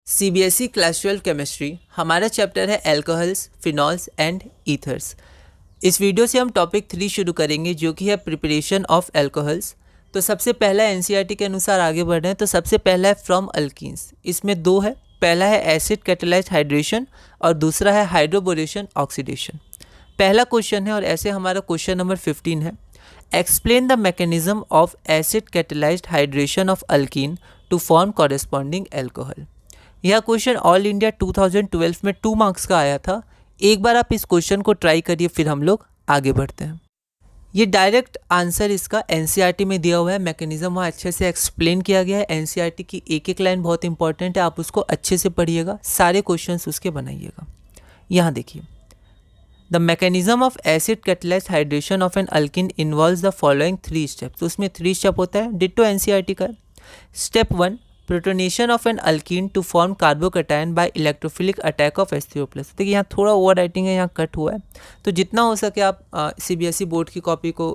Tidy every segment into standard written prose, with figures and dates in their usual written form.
CBSE class 12 chemistry हमारा chapter है alcohols, phenols and ethers. इस वीडियो से हम टॉपिक 3 शुरू करेंगे जो कि है प्रिपरेशन ऑफ एल्कोहल्स। तो सबसे पहला एनसीईआरटी के अनुसार आगे बढ़ रहे हैं। तो सबसे पहला है फ्रॉम अल्कीन्स। इसमें दो है, पहला है एसिड कैटालाइज्ड हाइड्रेशन और दूसरा है हाइड्रोबोरेशन ऑक्सीडेशन। पहला क्वेश्चन है और ऐसे हमारा क्वेश्चन नंबर 15 है। Explain the mechanism of acid catalysed hydration of alkene to form corresponding alcohol. यह क्वेश्चन ऑल इंडिया 2012 में 2 मार्क्स का आया था। एक बार आप इस क्वेश्चन को ट्राई करिए, फिर हम लोग आगे बढ़ते हैं। ये डायरेक्ट आंसर इसका एनसीईआरटी में दिया हुआ है। मैकेनिज्म वहाँ अच्छे से एक्सप्लेन किया गया है। एनसीईआरटी की एक एक लाइन बहुत इंपॉर्टेंट है, आप उसको अच्छे से पढ़िएगा, सारे क्वेश्चंस उसके बनाइएगा। यहाँ देखिए, the mechanism of acid catalysed hydration of an alkene involves the following 3 step. तो उसमें 3 स्टेप होता है, डिट्टो एनसीईआरटी का। Step 1, protonation of an alkene to form carbocation by electrophilic attack of H3O+। देखिए यहाँ थोड़ा ओवर राइटिंग है, यहाँ कट हुआ है, तो जितना हो सके आप सीबीएसई बोर्ड की कॉपी को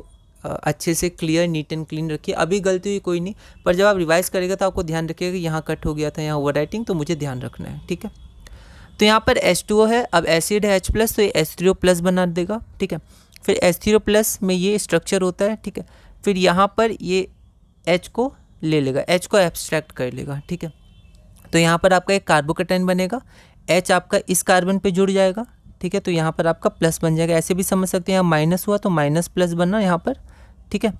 अच्छे से क्लियर, नीट एंड क्लीन रखिए। अभी गलती हुई कोई नहीं, पर जब आप रिवाइज करेगा तो आपको ध्यान रखिएगा कि यहाँ कट हो गया था, यहाँ ओवर राइटिंग, तो मुझे ध्यान रखना है, ठीक है। तो यहाँ पर H2O है, अब एसिड है H+, तो ये H3O+ बना देगा, ठीक है। फिर H3O+ में ये स्ट्रक्चर होता है, ठीक है। फिर यहाँ पर ये H को ले लेगा, H को एब्स्ट्रैक्ट कर लेगा, ठीक है। तो यहाँ पर आपका एक कार्बोकैटायन बनेगा, H आपका इस कार्बन पे जुड़ जाएगा, ठीक है। तो यहाँ पर आपका प्लस बन जाएगा। ऐसे भी समझ सकते हैं, यहाँ माइनस हुआ तो माइनस प्लस बनना यहाँ पर, ठीक है।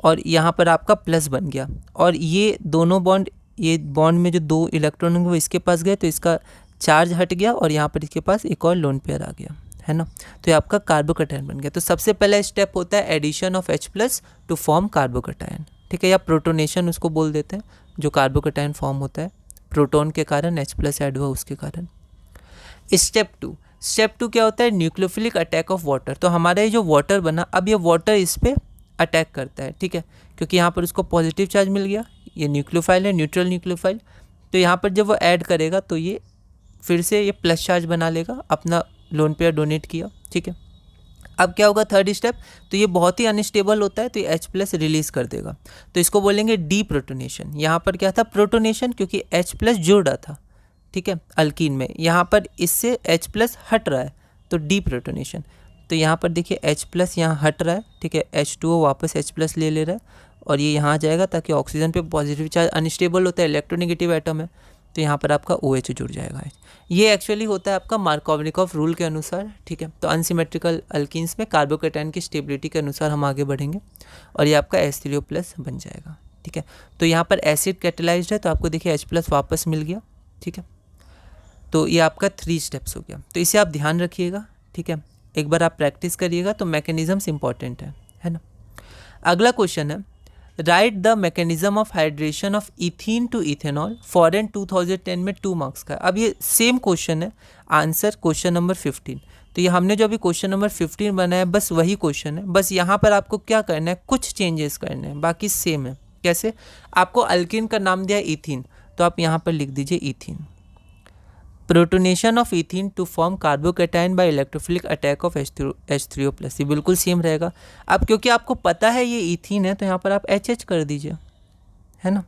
और यहाँ पर आपका प्लस बन गया, और ये दोनों बॉन्ड, ये बॉन्ड में जो 2 इलेक्ट्रॉन होंगे वो इसके पास गए, तो इसका चार्ज हट गया और यहाँ पर इसके पास एक और लोन पेयर आ गया, है ना। तो ये आपका कार्बोकैटायन बन गया। तो सबसे पहला स्टेप होता है addition of H+ to form carbocation, ठीक है, या प्रोटोनेशन उसको बोल देते हैं, जो कार्बोकैटायन फॉर्म होता है प्रोटॉन के कारण, H+ ऐड हुआ उसके कारण। स्टेप 2 क्या होता है, न्यूक्लियोफिलिक अटैक ऑफ वाटर। तो हमारा ये जो वाटर बना, अब ये वाटर इस पर अटैक करता है, ठीक है, क्योंकि यहाँ पर उसको पॉजिटिव चार्ज मिल गया, ये न्यूक्लियोफाइल है, न्यूट्रल न्यूक्लियोफाइल। तो यहाँ पर जब वो ऐड करेगा तो ये फिर से ये प्लस चार्ज बना लेगा, अपना लोन पेयर डोनेट किया, ठीक है। अब क्या होगा, थर्ड स्टेप, तो ये बहुत ही अनस्टेबल होता है, तो ये H+ रिलीज कर देगा, तो इसको बोलेंगे डी प्रोटोनेशन। यहाँ पर क्या था, प्रोटोनेशन, क्योंकि H+ जुड़ रहा था, ठीक है, अल्कीन में। यहाँ पर इससे H+ हट रहा है, तो डी प्रोटोनेशन। तो यहाँ पर देखिए H+ यहाँ हट रहा है, ठीक है, H2O वापस H+ ले ले रहा है, और ये यहाँ जाएगा ताकि ऑक्सीजन पे पॉजिटिव चार्ज, अनस्टेबल होता है, इलेक्ट्रोनेगेटिव एटम है, तो यहाँ पर आपका OH जुड़ जाएगा। ये एक्चुअली होता है आपका मार्कोवनिकॉफ रूल के अनुसार, ठीक है। तो अनसिमेट्रिकल अल्कीन्स में कार्बोकैटायन की स्टेबिलिटी के अनुसार हम आगे बढ़ेंगे, और ये आपका H3O+ बन जाएगा, ठीक है। तो यहाँ पर एसिड कैटालाइज्ड है, तो आपको देखिए H+ वापस मिल गया, ठीक है। तो ये आपका 3 स्टेप्स हो गया, तो इसे आप ध्यान रखिएगा, ठीक है। एक बार आप प्रैक्टिस करिएगा, तो मैकेनिज्म्स इंपॉर्टेंट है ना। अगला क्वेश्चन है, write the mechanism of hydration of ethene to ethanol. Foreign 2010 में 2 मार्क्स का। अब ये सेम क्वेश्चन है, आंसर क्वेश्चन नंबर 15। तो ये हमने जो अभी क्वेश्चन नंबर 15 बनाया, बस वही क्वेश्चन है, बस यहाँ पर आपको क्या करना है, कुछ चेंजेस करने हैं, बाकी सेम है। कैसे, आपको अल्किन का नाम दिया इथीन, तो आप यहाँ पर लिख दीजिए ethene. Protonation of ethene to form carbocation by electrophilic attack of H3O+। ये बिल्कुल सेम रहेगा। अब क्योंकि आपको पता है ये इथीन है, तो यहाँ पर आप HH कर दीजिए, है ना,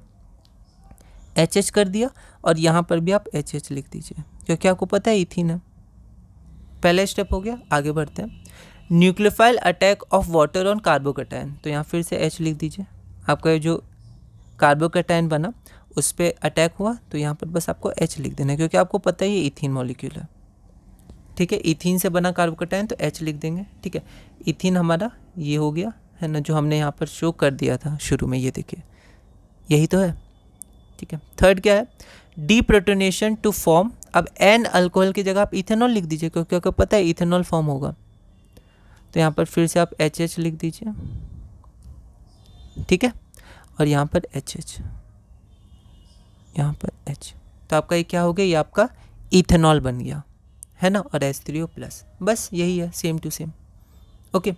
HH कर दिया, और यहाँ पर भी आप HH लिख दीजिए, क्योंकि आपको पता है इथीन है। पहला स्टेप हो गया, आगे बढ़ते हैं। Nucleophile attack of water on carbocation, तो यहाँ फिर से H लिख दीजिए। आपका ये जो कार्बोकैटायन बना उस पर अटैक हुआ, तो यहाँ पर बस आपको H लिख देना है, क्योंकि आपको पता है ये इथीन मॉलिक्यूल है, ठीक है। इथीन से बना कार्बोकैटायन, तो H लिख देंगे, ठीक है। इथीन हमारा ये हो गया, है ना, जो हमने यहाँ पर शो कर दिया था शुरू में, ये देखिए यही तो है, ठीक है। थर्ड क्या है, डी प्रोटोनेशन टू फॉर्म। अब एन अल्कोहल की जगह आप इथेनॉल लिख दीजिए, क्योंकि आपको पता है इथेनॉल फॉर्म होगा, तो यहाँ पर फिर से आप HH लिख दीजिए, ठीक है, और यहाँ पर HH, यहाँ पर H, तो आपका ये क्या हो गया, ये आपका इथेनॉल बन गया, है ना, और H3O+, बस यही है, सेम टू सेम, ओके।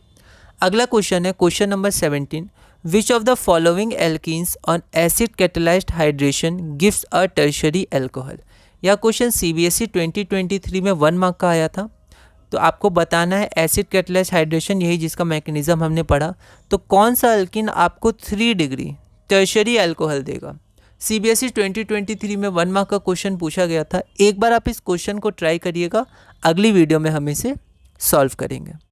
अगला क्वेश्चन है question number 17। Which of the following alkenes on acid catalysed hydration gives a tertiary alcohol. यह क्वेश्चन CBSE 2023 में 1 मार्क का आया था। तो आपको बताना है एसिड कैटालाइज्ड हाइड्रेशन, यही जिसका मैकेनिज्म हमने पढ़ा, तो कौन सा एल्कीन आपको 3 डिग्री टर्शियरी एल्कोहल देगा। CBSE 2023 में 1 मार्क का क्वेश्चन पूछा गया था। एक बार आप इस क्वेश्चन को ट्राई करिएगा, अगली वीडियो में हम इसे सॉल्व करेंगे।